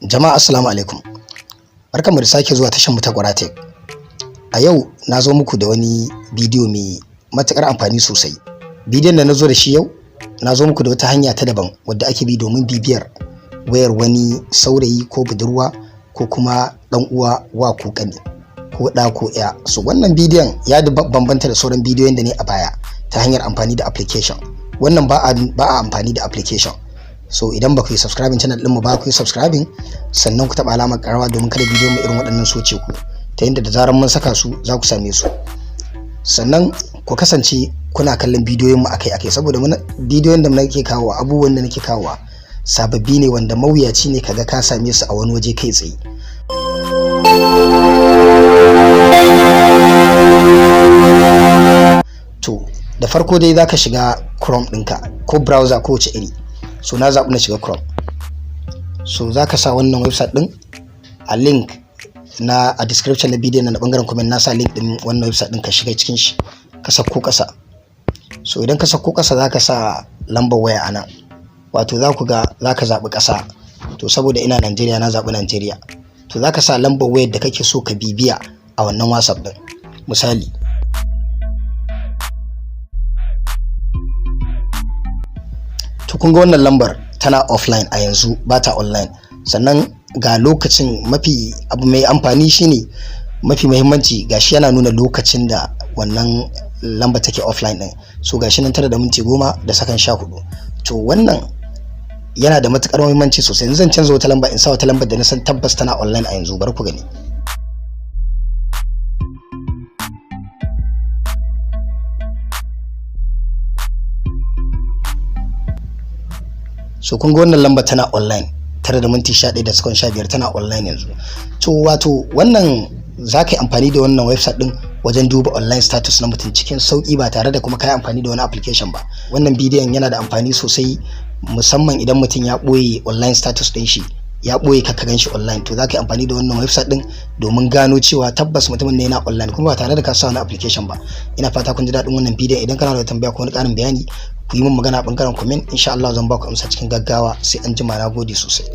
Jama'a assalamu alaikum. Barkanmu da sake zuwa tashar mu ta Tech. A yau na zo muku da wani bidiyo mai matukar amfani sosai. Bidiyon da na zo da shi yau na zo muku da wata hanya ta daban wadda ake bi domin bibiyar wayar wani saurayi ko budurwa ko kuma dan uwa wa ko kani ko da ko ya. So wannan bidiyon ya bambanta da sauran bidiyoyin da ne a baya ta hanyar amfani da application. Wannan ba a amfani da application. So idan ba ku yi subscribing channel din mu ba ku yi subscribing, sannan ku taba alamar karawa domin kada bidiyon mu irin waɗannan soce ku ta yadda da zarar mun saka su za ku same su. Sannan ku kasance kuna kallon bidiyoyin mu akai-akai saboda bidiyoyin da nake kawo, abubuwan da nake kawo sababbi ne wanda mawuyaci ne kaga ka same su a wani waje kai tsaye. To da farko dai zaka shiga Chrome ɗinka ko browser ko wace iri. So na zaɓi na shiga Chrome. So zaka sa wannan website ɗin a link a description na bidiyon na bangaren comment na sa link ɗin wannan website ɗin, ka shiga cikin shi ka sako ƙasa. So idan ka sako ƙasa zaka sa lambar waya a nan, wato za ku ga zaka zaɓi ƙasa. To saboda ina Najeriya na zaɓi Najeriya. To zaka sa lambar wayar da kake so ka bibiya a wannan WhatsApp ɗin. Misali to kun ga wannan lambar tana offline a yanzu, ba ta online. Sannan ga lokacin abu mai amfani shine mafi muhimmanci, gashi yana nuna lokacin da wannan lamba take offline din. So gashi nan 9:10 da sakan 14. To wannan yana da matukar muhimmanci sosai. Yanzu zan canza wata lamba in sa wata lambar da na san tabbas tana online a yanzu. Bar ku gani. So kun ga wannan lamba tana online 9:11 da sakon 15 tana online yanzu. To wato wannan zaka yi amfani da wannan website din wajen duba online status na mutum cikin sauki ba tare da kuma kai amfani da wani application ba. Wannan bidiyon yana da amfani sosai, musamman idan mutum ya boye online status din shi, ya boye ka gan shi online. To zaka yi amfani da wannan website din domin gano cewa tabbas mutumin ne yana online kuma ba tare da ka sa wani application ba. Ina fata kun ji daɗin wannan bidiyon. Idan kana da tambaya ko wani ƙarin bayani, ku yi min magana a bangaren comment. Insha Allah zan ba ku amsa cikin gaggawa. Sai an jima, na gode sosai.